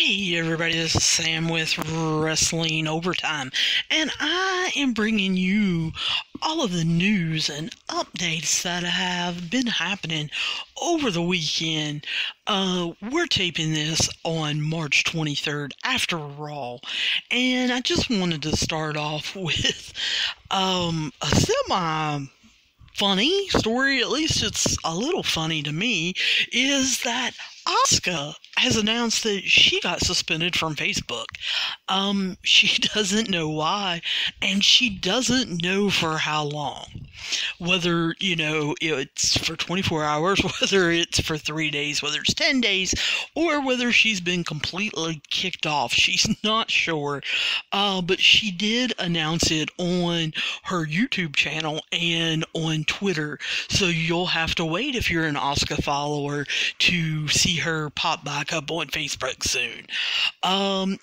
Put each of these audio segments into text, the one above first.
Hey everybody, this is Sam with Wrestling Overtime, and I am bringing you all of the news and updates that have been happening over the weekend. We're taping this on March 23rd after Raw, and I just wanted to start off with a semi funny story, at least it's a little funny to me, is that Asuka has announced that she got suspended from Facebook. She doesn't know why, and she doesn't know for how long. Whether, it's for 24 hours, whether it's for 3 days, whether it's 10 days, or whether she's been completely kicked off. She's not sure. But she did announce it on her YouTube channel and on Twitter. So you'll have to wait if you're an Asuka follower to see her pop back up on Facebook soon. I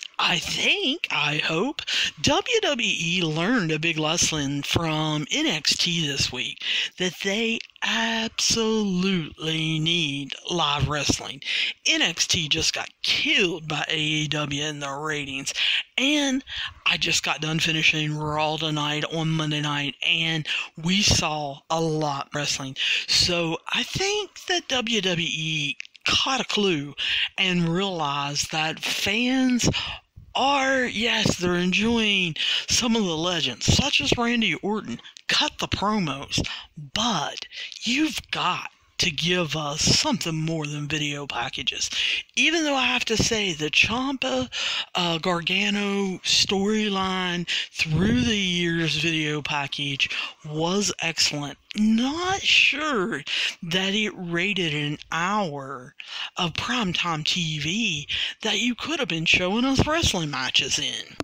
hope WWE learned a big lesson from NXT this week, that they absolutely need live wrestling. NXT just got killed by AEW in the ratings, and I just got done finishing Raw tonight on Monday night, and we saw a lot of wrestling. So I think that WWE caught a clue and realized that fans they're enjoying some of the legends, such as Randy Orton. Cut the promos, but you've got to give us something more than video packages. Even though I have to say the Ciampa Gargano storyline through the years video package was excellent. Not sure that it rated an hour of primetime TV that you could have been showing us wrestling matches in.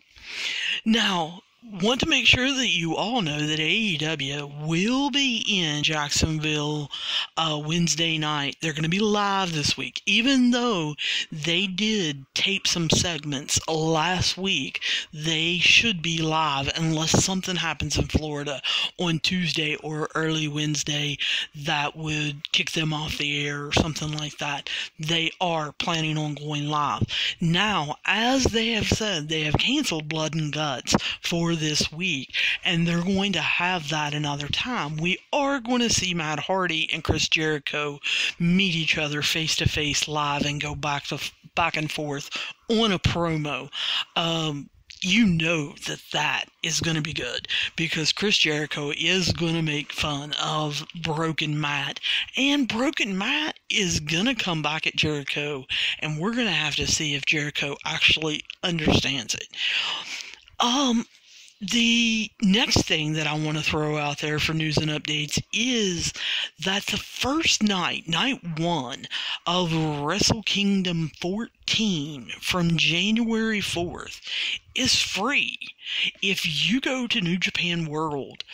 Now, want to make sure that you all know that AEW will be in Jacksonville Wednesday night. They're going to be live this week. Even though they did tape some segments last week, they should be live unless something happens in Florida on Tuesday or early Wednesday that would kick them off the air or something like that. They are planning on going live. Now, as they have said, they have canceled Blood and Guts for this week, and they're going to have that another time. We are going to see Matt Hardy and Chris Jericho meet each other face to face live and go back and forth on a promo. You know that is going to be good, because Chris Jericho is going to make fun of Broken Matt, and Broken Matt is going to come back at Jericho, and we're going to have to see if Jericho actually understands it. The next thing that I want to throw out there for news and updates is that the first night 1 of Wrestle Kingdom 14 from January 4th is free. If you go to New Japan World,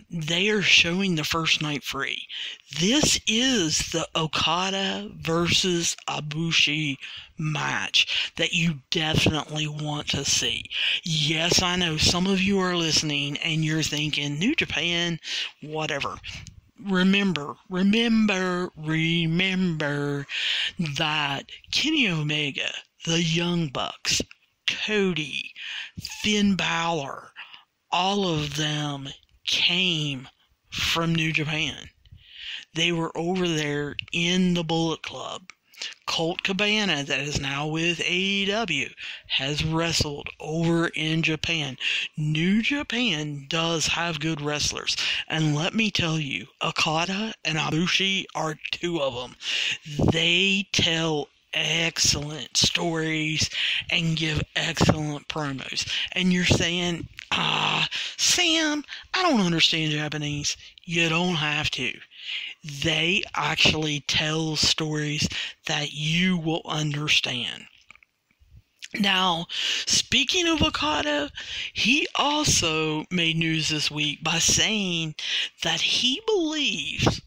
they are showing the first night free. This is the Okada versus Ibushi match that you definitely want to see. Yes, I know some of you are listening and you're thinking, New Japan, whatever. Remember that Kenny Omega, the Young Bucks, Cody, Finn Balor, all of them came from New Japan. They were over there in the Bullet Club. Colt Cabana, that is now with AEW, has wrestled over in Japan. New Japan does have good wrestlers. And let me tell you, Okada and Ibushi are two of them. They tell excellent stories and give excellent promos. And you're saying, Sam, I don't understand Japanese. You don't have to. They actually tell stories that you will understand. Now, speaking of Okada, he also made news this week by saying that he believes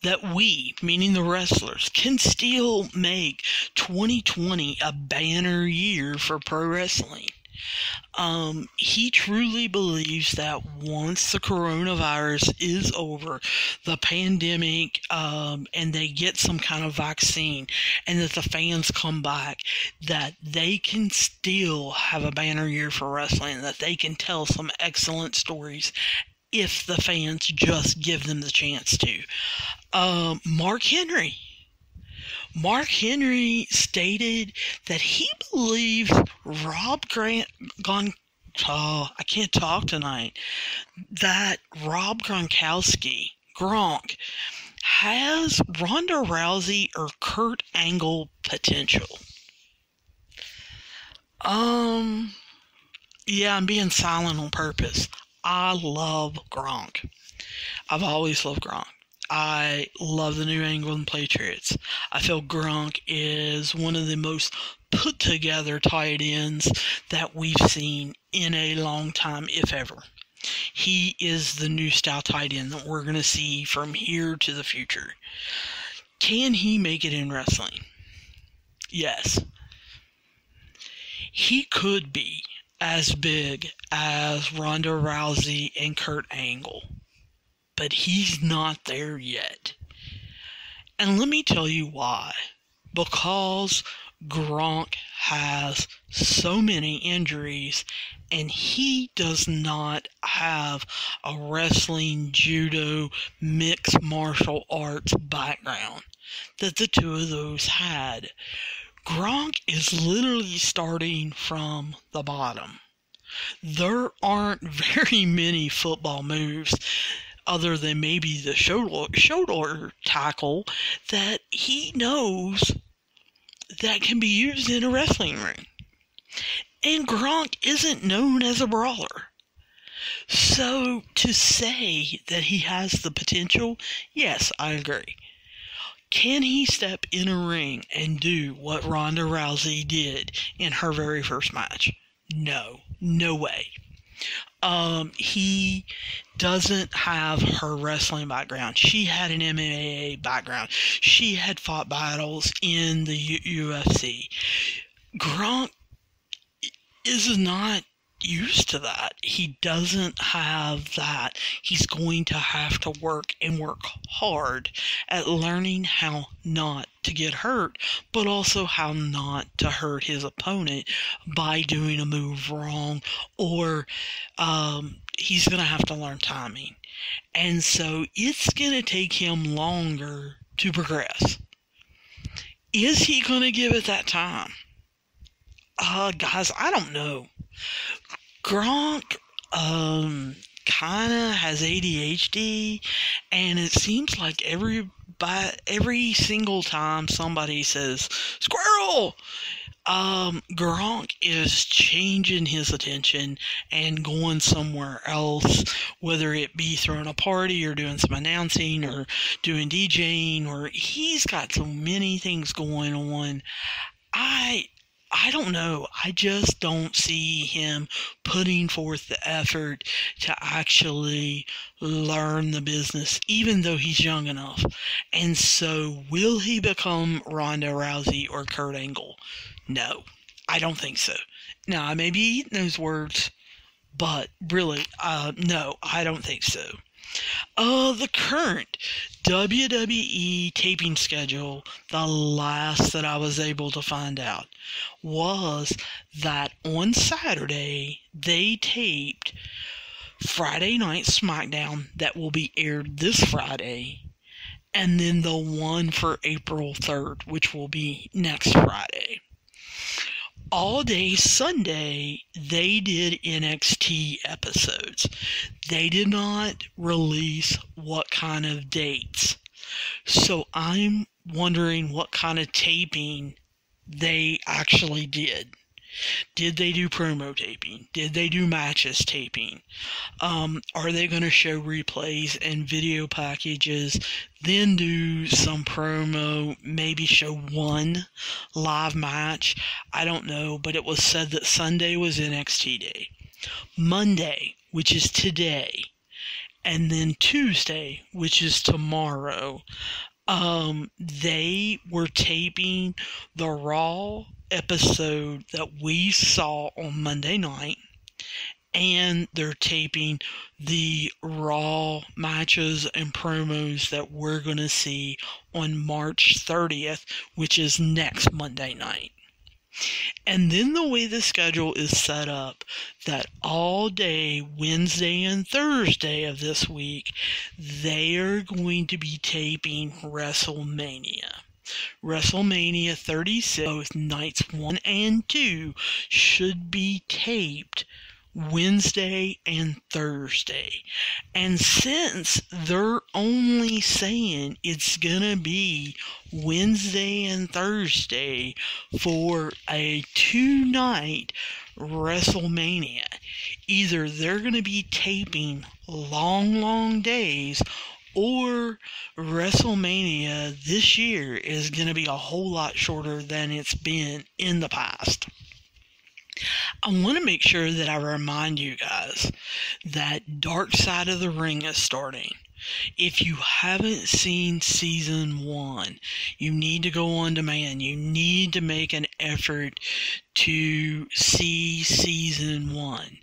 that we, meaning the wrestlers, can still make 2020 a banner year for pro wrestling. He truly believes that once the coronavirus is over, the pandemic, and they get some kind of vaccine, and that the fans come back, that they can still have a banner year for wrestling, that they can tell some excellent stories if the fans just give them the chance to. Mark Henry. Mark Henry stated that he believes Rob I can't talk tonight. That Rob Gronkowski, Gronk, has Ronda Rousey or Kurt Angle potential. Yeah, I'm being silent on purpose. I love Gronk. I've always loved Gronk. I love the New England Patriots. I feel Gronk is one of the most put together tight ends that we've seen in a long time, if ever. He is the new style tight end that we're going to see from here to the future. Can he make it in wrestling? Yes. He could be as big as Ronda Rousey and Kurt Angle. But he's not there yet. And let me tell you why. Because Gronk has so many injuries, and he does not have a wrestling, judo, mixed martial arts background that the two of those had. Gronk is literally starting from the bottom. There aren't very many football moves other than maybe the shoulder tackle that he knows that can be used in a wrestling ring. And Gronk isn't known as a brawler. So to say that he has the potential, yes, I agree. Can he step in a ring and do what Ronda Rousey did in her very first match? No way. He doesn't have her wrestling background. She had an MMA background. She had fought battles in the UFC. Gronk is not used to that. He doesn't have that. He's going to have to work hard at learning how not to get hurt, but also how not to hurt his opponent by doing a move wrong, or he's going to have to learn timing. And so it's going to take him longer to progress. Is he going to give it that time? Guys, I don't know. Gronk kind of has ADHD, and it seems like every single time somebody says squirrel, Gronk is changing his attention and going somewhere else, whether it be throwing a party or doing some announcing or doing DJing, or he's got so many things going on. I don't know. I just don't see him putting forth the effort to actually learn the business, even though he's young enough. And so, will he become Ronda Rousey or Kurt Angle? No, I don't think so. Now, I may be eating those words, but really, no, I don't think so. The current WWE taping schedule, the last that I was able to find out, was that on Saturday they taped Friday Night SmackDown that will be aired this Friday, and then the one for April 3rd, which will be next Friday. All day Sunday, they did NXT episodes. They did not release what kind of dates. So I'm wondering what kind of taping they actually did. Did they do promo taping? Did they do matches taping? Are they going to show replays and video packages, then do some promo, maybe show one live match? I don't know, but it was said that Sunday was NXT day. Monday, which is today, and then Tuesday, which is tomorrow, They were taping the Raw episode that we saw on Monday night, and they're taping the Raw matches and promos that we're going to see on March 30th, which is next Monday night. And then the way the schedule is set up, that all day Wednesday and Thursday of this week, they are going to be taping WrestleMania. WrestleMania 36, both nights 1 and 2, should be taped Wednesday and Thursday. And since they're only saying it's gonna be Wednesday and Thursday for a 2-night WrestleMania, either they're gonna be taping long days, or WrestleMania this year is going to be a whole lot shorter than it's been in the past. I want to make sure that I remind you guys that Dark Side of the Ring is starting. If you haven't seen season 1, you need to go on demand. You need to make an effort to see season 1.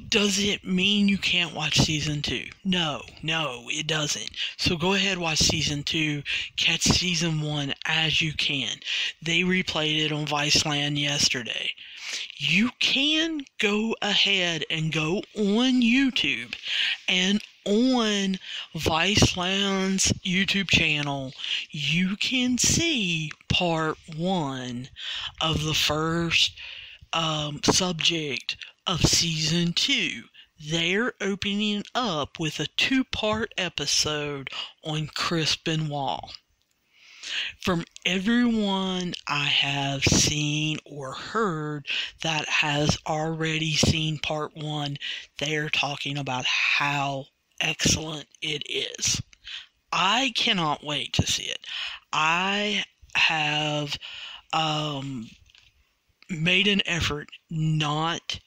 Does it mean you can't watch season 2? No, it doesn't. So go ahead, watch season 2, catch season 1 as you can. They replayed it on Viceland yesterday. You can go ahead and go on YouTube, and on Viceland's YouTube channel, you can see part 1 of the first subject of season 2. They're opening up with a 2-part episode on Chris Benoit. From everyone I have seen or heard that has already seen part 1, they're talking about how excellent it is. I cannot wait to see it. I have made an effort not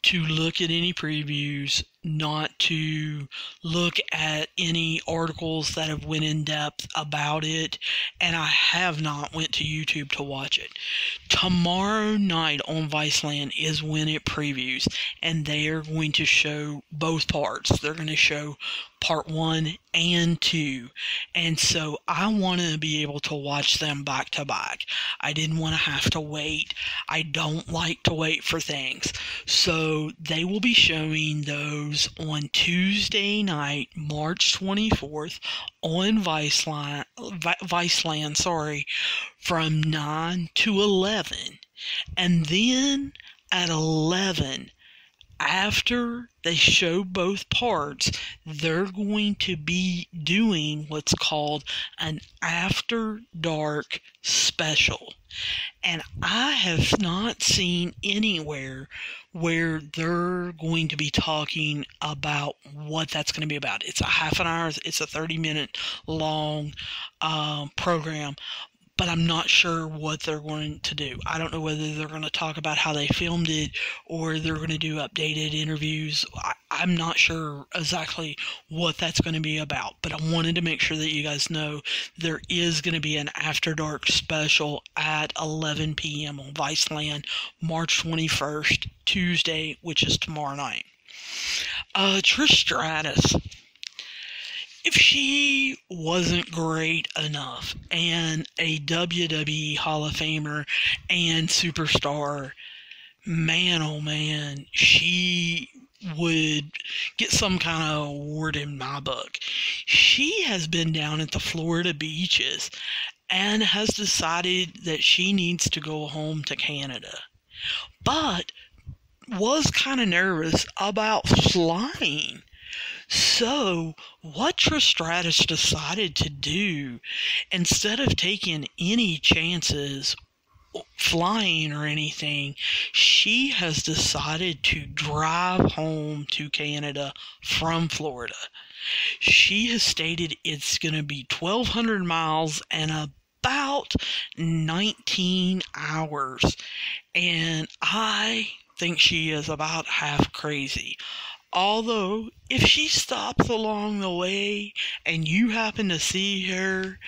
to look at any previews, not to look at any articles that have went in depth about it, and I have not went to YouTube to watch it. Tomorrow night on Viceland is when it previews, and they are going to show both parts. They're going to show part 1 and 2, and so I want to be able to watch them back to back. I didn't want to have to wait. I don't like to wait for things. So they will be showing those on Tuesday night, March 24th on Viceland, from 9 to 11. And then at 11, after they show both parts, they're going to be doing what's called an After Dark special. And I have not seen anywhere where they're going to be talking about what that's going to be about. It's a half an hour, it's a 30-minute long program, but I'm not sure what they're going to do. I don't know whether they're going to talk about how they filmed it or they're going to do updated interviews. I'm not sure exactly what that's going to be about, but I wanted to make sure that you guys know there is going to be an After Dark special at 11 p.m. on Viceland, March 21st, Tuesday, which is tomorrow night. Trish Stratus. If she wasn't great enough and a WWE Hall of Famer and superstar, man, oh man, she would get some kind of award in my book. She has been down at the Florida beaches and has decided that she needs to go home to Canada, but was kind of nervous about flying. So, what Trish Stratus decided to do, instead of taking any chances flying or anything, she has decided to drive home to Canada from Florida. She has stated it's going to be 1,200 miles and about 19 hours. And I think she is about half crazy. Although, if she stops along the way and you happen to see her,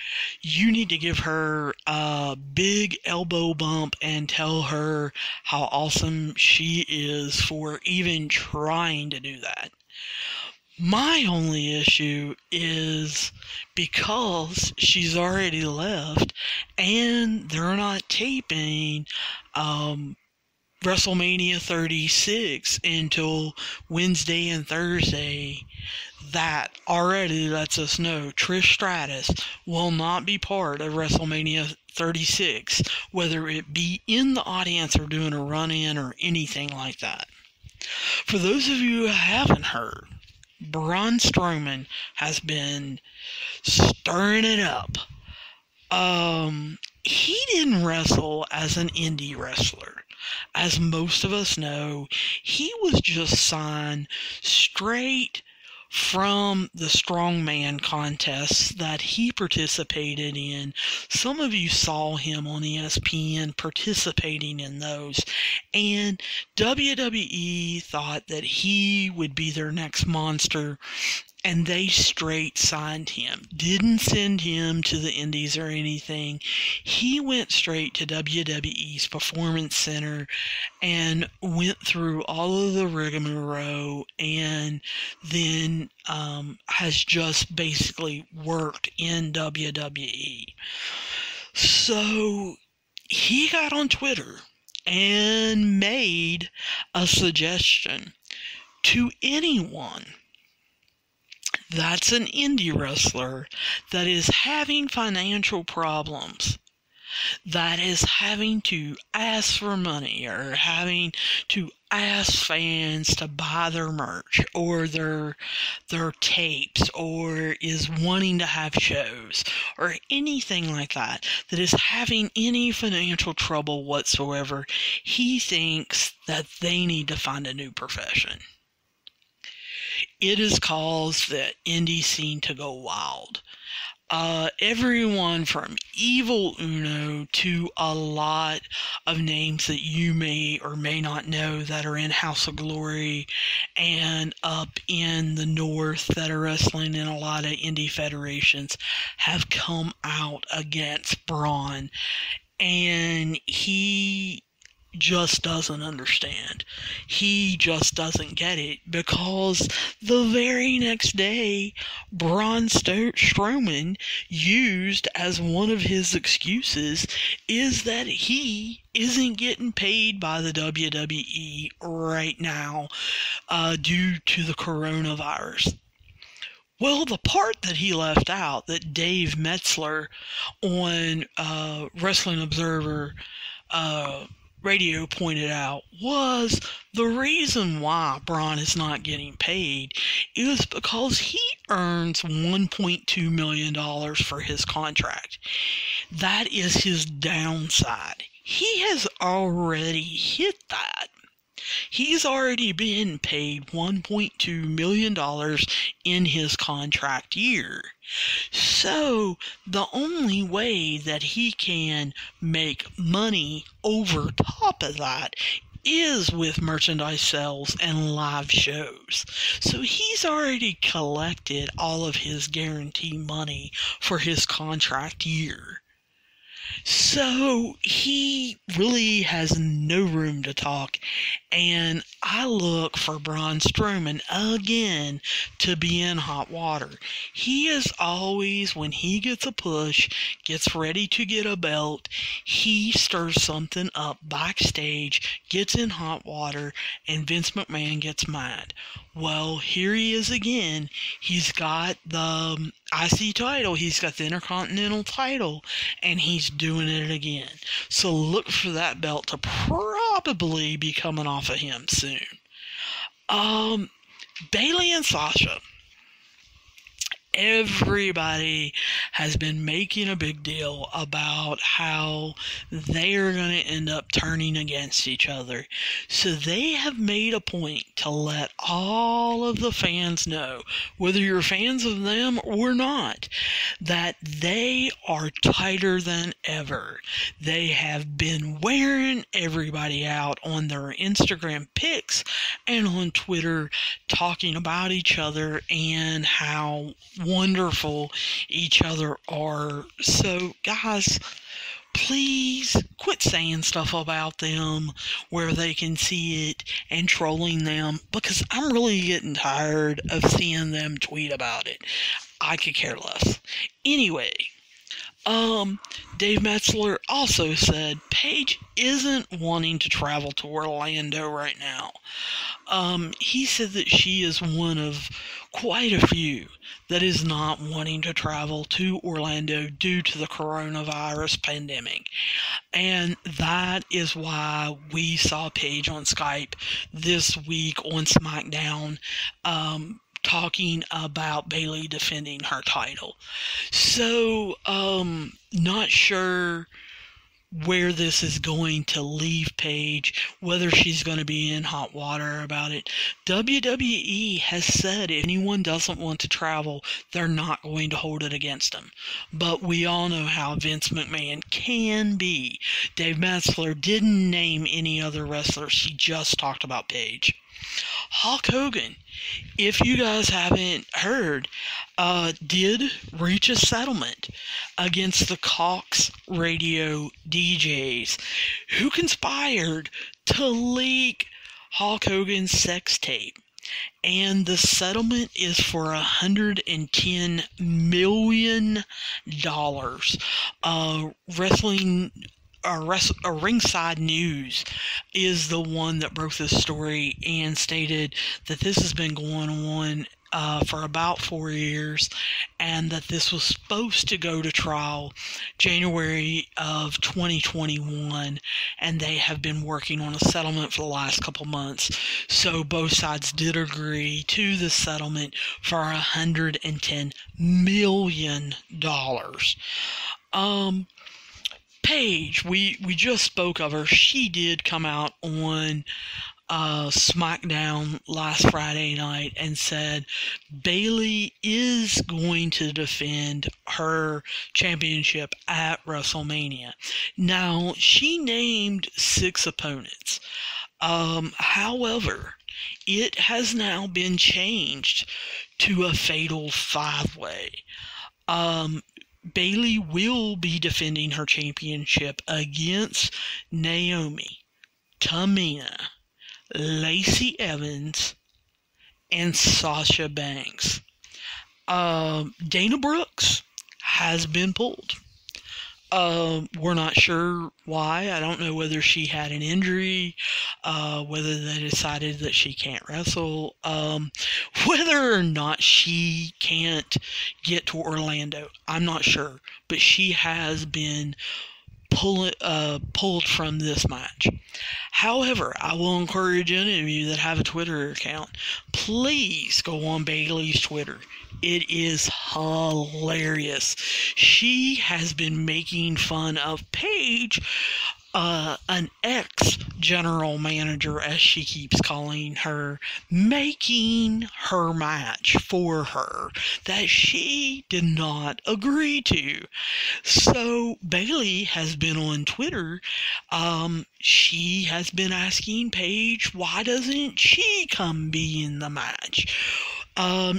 you need to give her a big elbow bump and tell her how awesome she is for even trying to do that. My only issue is because she's already left and they're not taping WrestleMania 36 until Wednesday and Thursday. That already lets us know Trish Stratus will not be part of WrestleMania 36, whether it be in the audience or doing a run-in or anything like that. For those of you who haven't heard, Braun Strowman has been stirring it up. He didn't wrestle as an indie wrestler. As most of us know, he was just signed straight from the strongman contests that he participated in. Some of you saw him on ESPN participating in those, and WWE thought that he would be their next monster, and they straight signed him. Didn't send him to the indies or anything. He went straight to WWE's Performance Center and went through all of the rigmarole, and then has just basically worked in WWE. So he got on Twitter and made a suggestion to anyone that's an indie wrestler that is having financial problems, that is having to ask for money or having to ask fans to buy their merch or their tapes, or is wanting to have shows or anything like that, that is having any financial trouble whatsoever. He thinks that they need to find a new profession. It has caused the indie scene to go wild. Everyone from Evil Uno to a lot of names that you may or may not know that are in House of Glory and up in the north that are wrestling in a lot of indie federations have come out against Braun, and he just doesn't understand. He just doesn't get it, because the very next day, Braun Strowman used as one of his excuses is that he isn't getting paid by the WWE right now due to the coronavirus. Well, the part that he left out, that Dave Metzler on Wrestling Observer Radio pointed out, was the reason why Braun is not getting paid is because he earns $1.2 million for his contract. That is his downside. He has already hit that. He's already been paid $1.2 million in his contract year. So the only way that he can make money over top of that is with merchandise sales and live shows. So he's already collected all of his guarantee money for his contract year. So he really has no room to talk, and I look for Braun Strowman again to be in hot water. He is always, when he gets a push, gets ready to get a belt, he stirs something up backstage, gets in hot water, and Vince McMahon gets mad. Well, here he is again. He's got the IC title, he's got the Intercontinental title, and he's doing it again. So look for that belt to probably be coming off of him soon. Bayley and Sasha. everybody has been making a big deal about how they are going to end up turning against each other. So they have made a point to let all of the fans know, whether you're fans of them or not, that they are tighter than ever. They have been wearing everybody out on their Instagram pics and on Twitter, talking about each other and how wonderful each other are. So, guys, please quit saying stuff about them where they can see it and trolling them, because I'm really getting tired of seeing them tweet about it. I could care less. Anyway, Dave Metzler also said Paige isn't wanting to travel to Orlando right now. He said that she is one of quite a few that is not wanting to travel to Orlando due to the coronavirus pandemic. And that is why we saw Paige on Skype this week on SmackDown, talking about Bayley defending her title. So, not sure where this is going to leave Paige, whether she's going to be in hot water about it. WWE has said if anyone doesn't want to travel, they're not going to hold it against them. But we all know how Vince McMahon can be. Dave Metzler didn't name any other wrestlers. He just talked about Paige. Hulk Hogan, if you guys haven't heard, did reach a settlement against the Cox Radio DJs who conspired to leak Hulk Hogan's sex tape. And the settlement is for $110 million. Ringside News is the one that broke this story and stated that this has been going on for about 4 years, and that this was supposed to go to trial January of 2021, and they have been working on a settlement for the last couple months. So both sides did agree to the settlement for $110 million. Paige, we just spoke of her. She did come out on SmackDown last Friday night and said Bayley is going to defend her championship at WrestleMania. Now, she named 6 opponents. However, it has now been changed to a fatal 5-way. Bayley will be defending her championship against Naomi, Tamina, Lacey Evans, and Sasha Banks. Dana Brooks has been pulled. We're not sure why. I don't know whether she had an injury, whether they decided that she can't wrestle, whether or not she can't get to Orlando. I'm not sure, but she has been pulled from this match. However, I will encourage any of you that have a Twitter account, please go on Bayley's Twitter. It is hilarious. She has been making fun of Paige, an ex-general manager, as she keeps calling her, making her match for her that she did not agree to. So Bayley has been on Twitter. She has been asking Paige, why doesn't she come be in the match?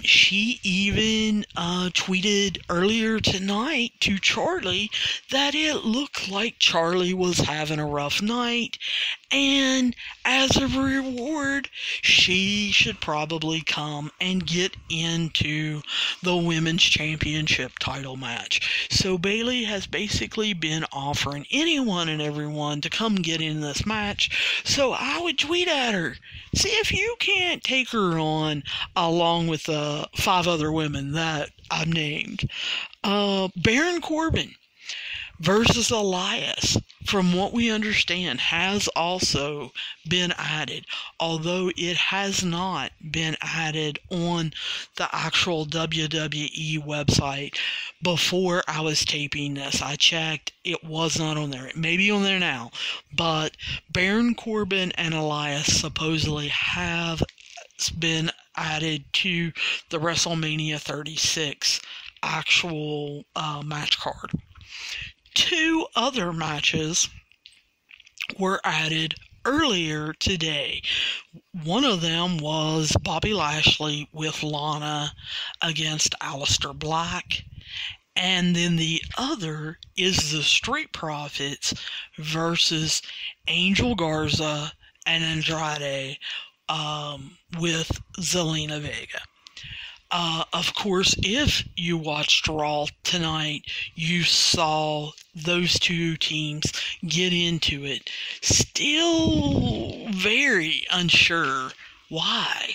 She even tweeted earlier tonight to Charlie that it looked like Charlie was having a rough night, and as a reward, she should probably come and get into the Women's Championship title match. So Bayley has basically been offering anyone and everyone to come get in this match, so I would tweet at her. See if you can't take her on along with 5 other women that I've named. Baron Corbin. versus Elias, from what we understand, has also been added, although it has not been added on the actual WWE website. Before I was taping this, I checked, it was not on there. It may be on there now, but Baron Corbin and Elias supposedly have been added to the WrestleMania 36 actual match card. 2 other matches were added earlier today. One of them was Bobby Lashley with Lana against Aleister Black. And then the other is the Street Profits versus Angel Garza and Andrade with Zelina Vega. Of course, if you watched Raw tonight, you saw those 2 teams get into it. Still very unsure why.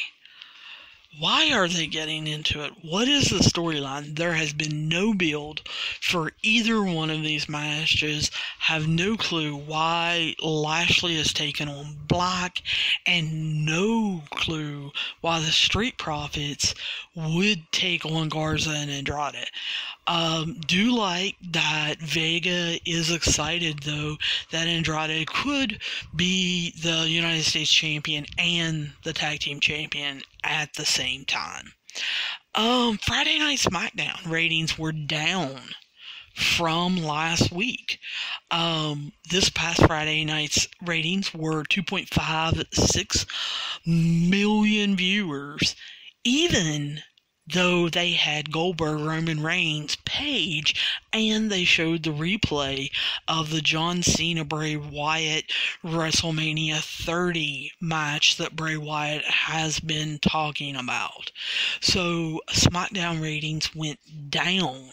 Why are they getting into it? What is the storyline? There has been no build for either one of these matches. Have no clue why Lashley has taken on Black, and no clue why the Street Profits would take on Garza and Andrade. Do like that Vega is excited, though, that Andrade could be the United States champion and the tag team champion at the same time. Friday Night SmackDown ratings were down from last week. This past Friday night's ratings were 2.56 million viewers, even though they had Goldberg, Roman Reigns, Paige, and they showed the replay of the John Cena Bray Wyatt WrestleMania 30 match that Bray Wyatt has been talking about. So SmackDown ratings went down.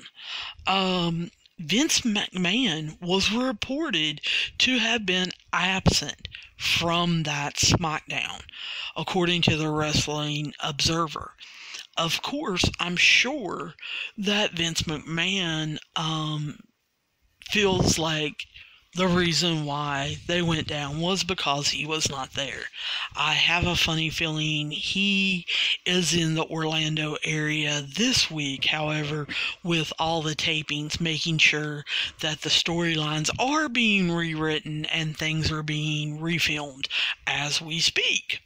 Vince McMahon was reported to have been absent from that SmackDown, according to the Wrestling Observer. Of course, I'm sure that Vince McMahon feels like the reason why they went down was because he was not there. I have a funny feeling he is in the Orlando area this week, however, with all the tapings, making sure that the storylines are being rewritten and things are being refilmed as we speak.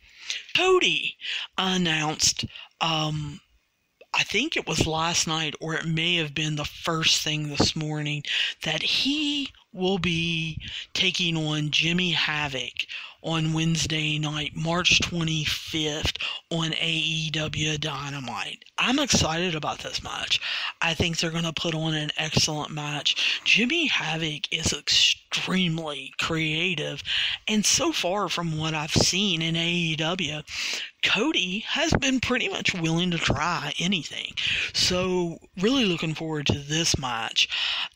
Cody announced, I think it was last night, or it may have been the first thing this morning, that he will be taking on Jimmy Havoc on Wednesday night, March 25th on AEW Dynamite. I'm excited about this match. I think they're going to put on an excellent match. Jimmy Havoc is extremely creative, and so far from what I've seen in AEW, Cody has been pretty much willing to try anything. So, really looking forward to this match.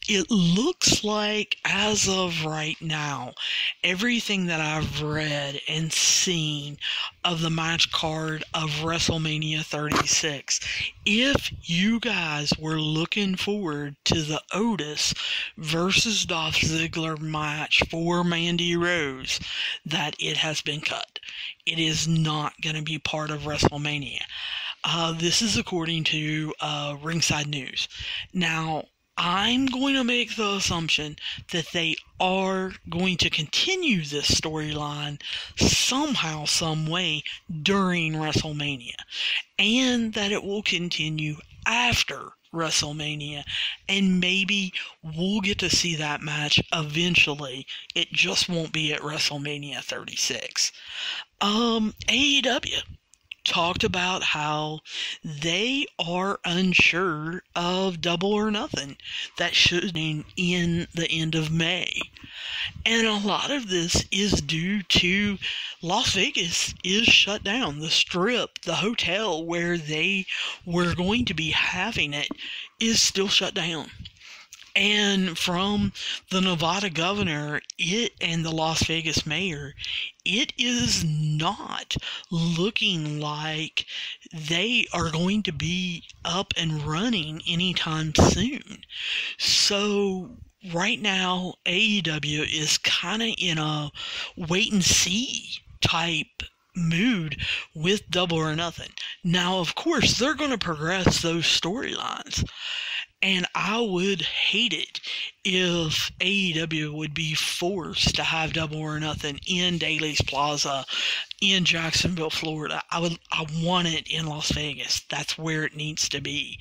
It looks like, as of right now, everything that I've read and seen of the match card of WrestleMania 36, if you guys were looking forward to the Otis versus Dolph Ziggler match for Mandy Rose, that it has been cut. It is not going to be part of WrestleMania. This is according to Ringside News. Now, I'm going to make the assumption that they are going to continue this storyline somehow, some way during WrestleMania, and that it will continue after WrestleMania, and maybe we'll get to see that match eventually. It just won't be at WrestleMania 36. AEW talked about how they are unsure of Double or Nothing that should be in the end of May. And a lot of this is due to Las Vegas is shut down. The Strip, the hotel where they were going to be having it, is still shut down. And from the Nevada governor, and the Las Vegas mayor, it is not looking like they are going to be up and running anytime soon. So right now, AEW is kind of in a wait and see type mood with Double or Nothing. Now, of course, they're going to progress those storylines. And I would hate it if AEW would be forced to have Double or Nothing in Daly's Plaza in Jacksonville, Florida. I want it in Las Vegas. That's where it needs to be.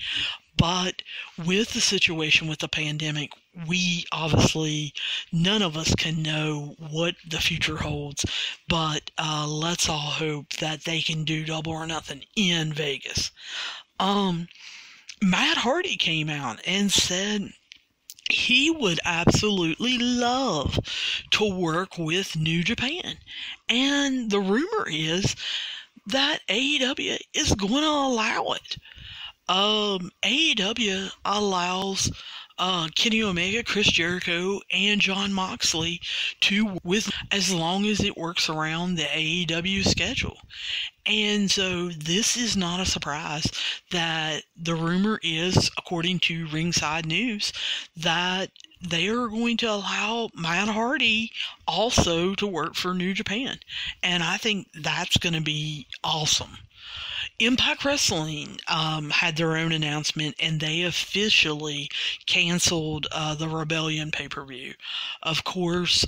But with the situation with the pandemic, we obviously, none of us can know what the future holds. But let's all hope that they can do Double or Nothing in Vegas. Matt Hardy came out and said he would absolutely love to work with New Japan. And the rumor is that AEW is going to allow it. AEW allows Kenny Omega, Chris Jericho, and Jon Moxley to with as long as it works around the AEW schedule. And so this is not a surprise that the rumor is, according to Ringside News, that they are going to allow Matt Hardy also to work for New Japan. And I think that's going to be awesome. Impact Wrestling had their own announcement, and they officially canceled the Rebellion pay-per-view. Of course,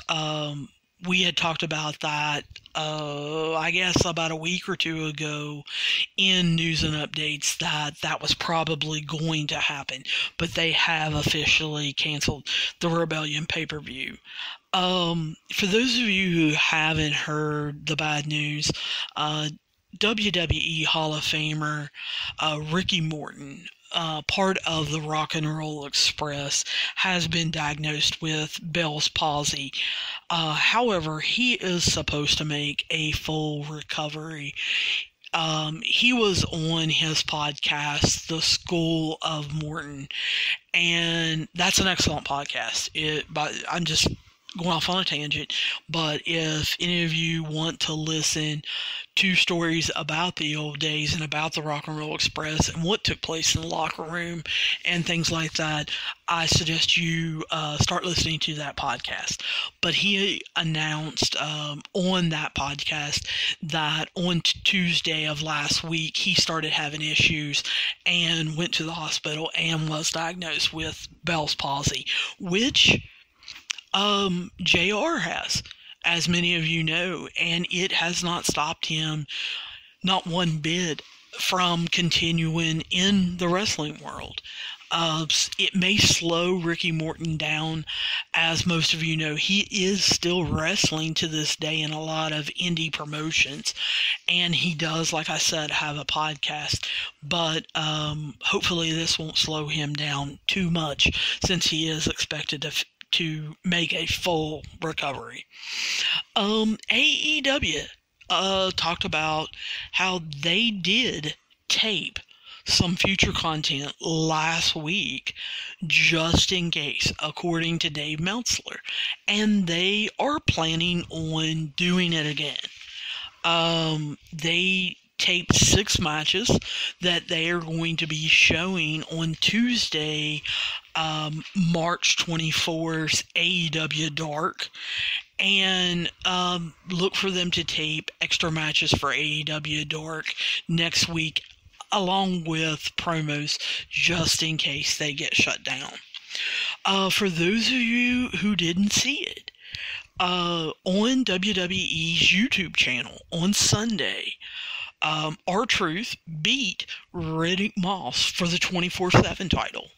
we had talked about that, I guess, about a week or two ago in News and Updates that was probably going to happen. But they have officially canceled the Rebellion pay-per-view. For those of you who haven't heard the bad news, WWE Hall of Famer Ricky Morton, part of the Rock and Roll Express, has been diagnosed with Bell's palsy. However, he is supposed to make a full recovery. He was on his podcast, The School of Morton, and that's an excellent podcast. I'm just going off on a tangent, but if any of you want to listen to stories about the old days and about the Rock and Roll Express and what took place in the locker room and things like that, I suggest you start listening to that podcast. But he announced on that podcast that on Tuesday of last week, he started having issues and went to the hospital and was diagnosed with Bell's palsy, which JR has, as many of you know, and it has not stopped him, not one bit, from continuing in the wrestling world. It may slow Ricky Morton down. As most of you know, he is still wrestling to this day in a lot of indie promotions, and he does, like I said, have a podcast, but hopefully this won't slow him down too much, since he is expected to make a full recovery. AEW talked about how they did tape some future content last week just in case, according to Dave Meltzer, and they are planning on doing it again. They taped 6 matches that they are going to be showing on Tuesday, March 24th, AEW Dark, and look for them to tape extra matches for AEW Dark next week, along with promos, just in case they get shut down. For those of you who didn't see it, on WWE's YouTube channel on Sunday, R-Truth beat Riddick Moss for the 24/7 title.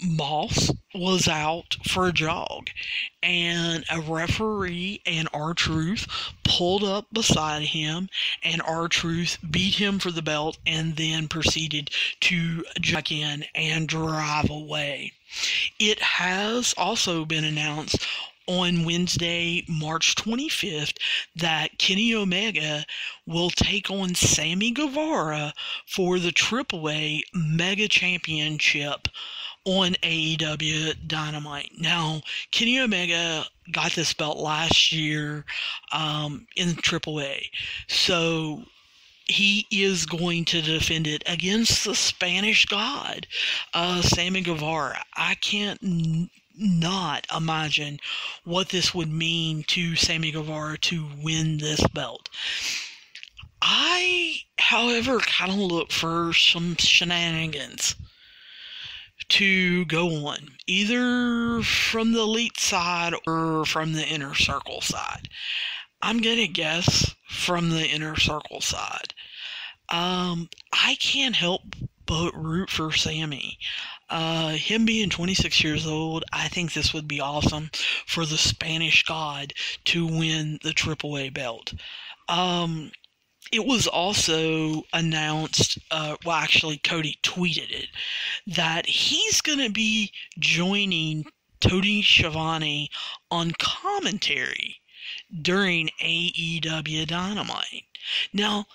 Moss was out for a jog, and a referee and R-Truth pulled up beside him, and R-Truth beat him for the belt and then proceeded to jack in and drive away. It has also been announced on Wednesday, March 25th, that Kenny Omega will take on Sammy Guevara for the AAA Mega Championship on AEW Dynamite. Now, Kenny Omega got this belt last year in AAA, so he is going to defend it against the Spanish God, Sammy Guevara. I can't not imagine what this would mean to Sammy Guevara to win this belt. I, however, kind of look for some shenanigans to go on, either from the Elite side or from the Inner Circle side. I'm going to guess from the Inner Circle side. I can't help but root for Sammy. Him being 26 years old, I think this would be awesome for the Spanish God to win the AAA belt. It was also announced, actually Cody tweeted it, that he's going to be joining Tony Schiavone on commentary during AEW Dynamite. Now,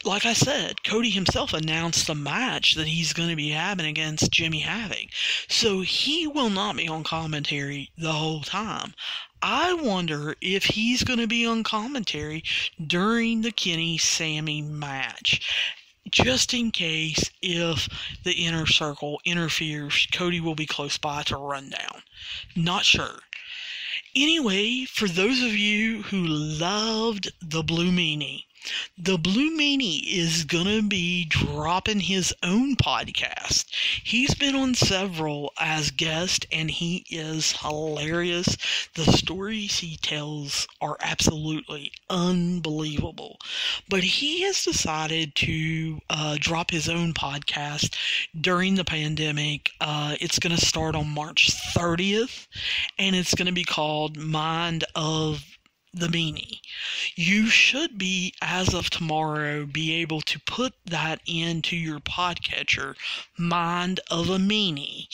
like I said, Cody himself announced the match that he's going to be having against Jimmy Havoc. So he will not be on commentary the whole time. I wonder if he's going to be on commentary during the Kenny-Sammy match. Just in case if the Inner Circle interferes, Cody will be close by to run down. Not sure. Anyway, for those of you who loved the Blue Meanie, the Blue Meanie is going to be dropping his own podcast. He's been on several as guest, and he is hilarious. The stories he tells are absolutely unbelievable. But he has decided to drop his own podcast during the pandemic. It's going to start on March 30th, and it's going to be called Mind of the Meanie. You should be, as of tomorrow, be able to put that into your podcatcher, Mind of a Meanie,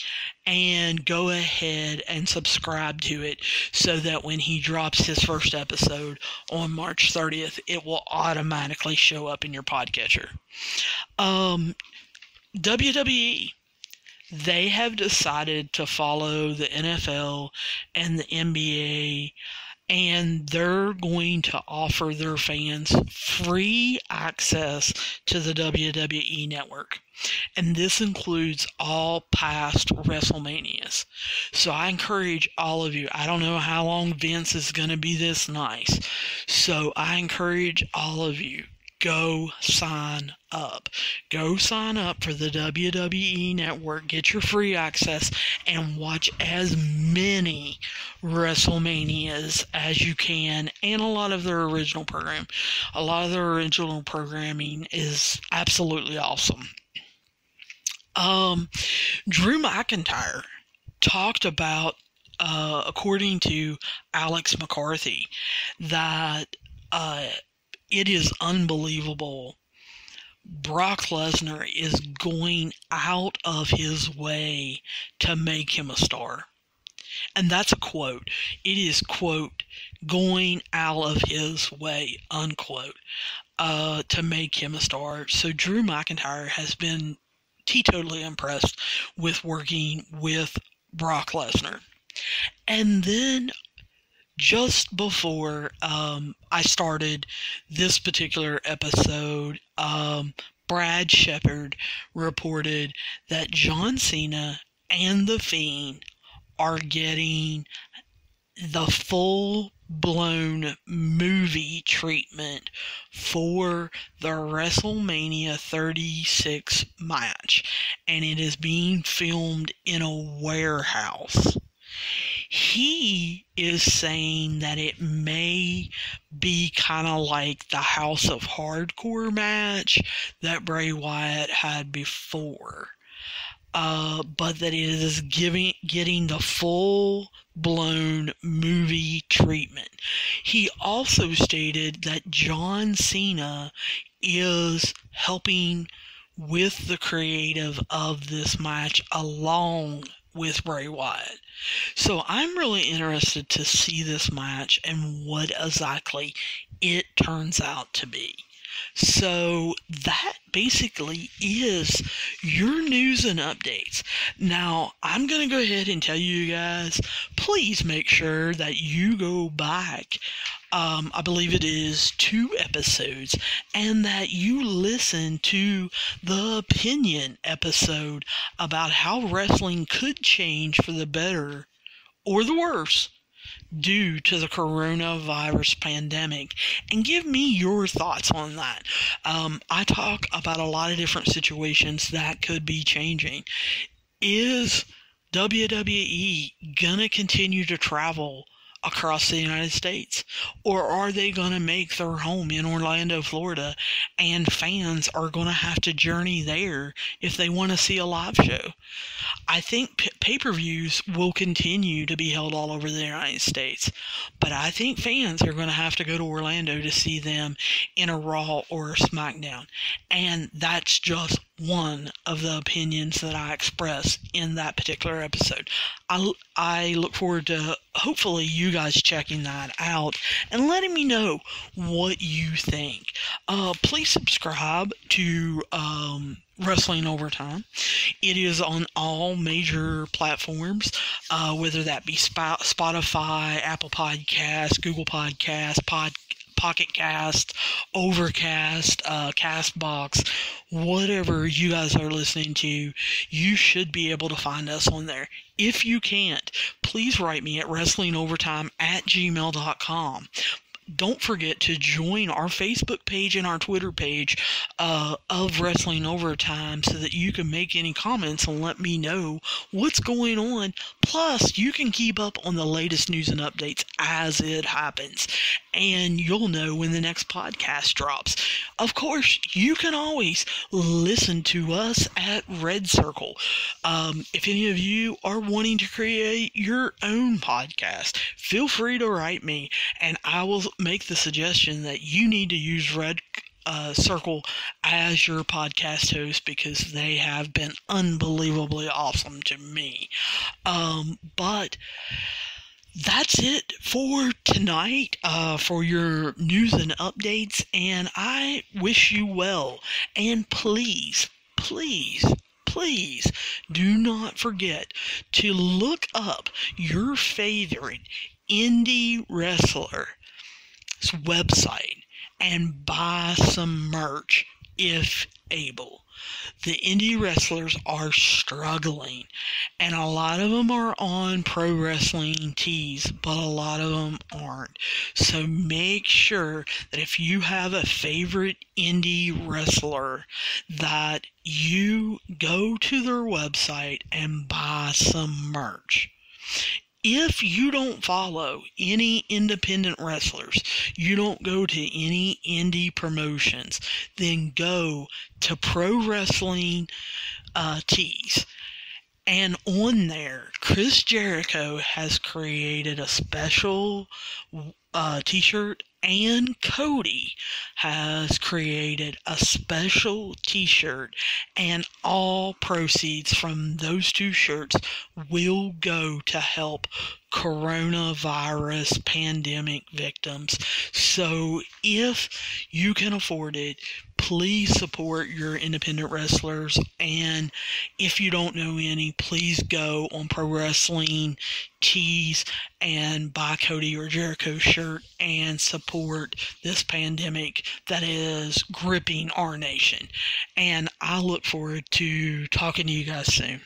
and go ahead and subscribe to it so that when he drops his first episode on March 30th, it will automatically show up in your podcatcher. WWE, they have decided to follow the NFL and the NBA, and they're going to offer their fans free access to the WWE Network. And this includes all past WrestleManias. So I encourage all of you, I don't know how long Vince is going to be this nice, so I encourage all of you, go sign up. Go sign up for the WWE Network. Get your free access and watch as many WrestleManias as you can, and a lot of their original program. A lot of their original programming is absolutely awesome. Drew McIntyre talked about, according to Alex McCarthy, that it is unbelievable. Brock Lesnar is going out of his way to make him a star. And that's a quote. It is, quote, going out of his way, unquote, to make him a star. So Drew McIntyre has been teetotally impressed with working with Brock Lesnar. And then just before I started this particular episode, Brad Shepard reported that John Cena and The Fiend are getting the full-blown movie treatment for the WrestleMania 36 match, and it is being filmed in a warehouse. He is saying that it may be kind of like the House of Hardcore match that Bray Wyatt had before, but that it is getting the full-blown movie treatment. He also stated that John Cena is helping with the creative of this match along with Bray Wyatt. So I'm really interested to see this match and what exactly it turns out to be. So that basically is your news and updates. Now, I'm going to go ahead and tell you guys, please make sure that you go back, I believe it is 2 episodes, and that you listen to the opinion episode about how wrestling could change for the better or the worse due to the coronavirus pandemic, and give me your thoughts on that. I talk about a lot of different situations that could be changing. Is WWE gonna continue to travel across the United States, or are they going to make their home in Orlando, Florida, and fans are going to have to journey there if they want to see a live show? I think pay-per-views will continue to be held all over the United States, but I think fans are going to have to go to Orlando to see them in a Raw or a SmackDown, and that's just one of the opinions that I express in that particular episode. I look forward to hopefully you guys checking that out and letting me know what you think. Please subscribe to Wrestling Overtime. It is on all major platforms, whether that be Spotify, Apple Podcasts, Google Podcasts, Pocket Cast, Overcast, Castbox, whatever you guys are listening to, you should be able to find us on there. If you can't, please write me at wrestlingovertime@gmail.com. Don't forget to join our Facebook page and our Twitter page of Wrestling Overtime so that you can make any comments and let me know what's going on. Plus, you can keep up on the latest news and updates as it happens, and you'll know when the next podcast drops. Of course, you can always listen to us at Red Circle. If any of you are wanting to create your own podcast, feel free to write me, and I will make the suggestion that you need to use Red Circle as your podcast host because they have been unbelievably awesome to me. But that's it for tonight, for your news and updates, and I wish you well. And please do not forget to look up your favorite indie wrestler's website and buy some merch if able. The indie wrestlers are struggling, and a lot of them are on Pro Wrestling Tees, but a lot of them aren't. So make sure that if you have a favorite indie wrestler, that you go to their website and buy some merch. If you don't follow any independent wrestlers, you don't go to any indie promotions, then go to Pro Wrestling Tees. And on there, Chris Jericho has created a special t-shirt, and Cody has created a special t-shirt, and all proceeds from those two shirts will go to help coronavirus pandemic victims. So if you can afford it, please support your independent wrestlers, and if you don't know any, please go on Pro Wrestling Tees and buy Cody or Jericho shirt and support this pandemic that is gripping our nation. And I look forward to talking to you guys soon.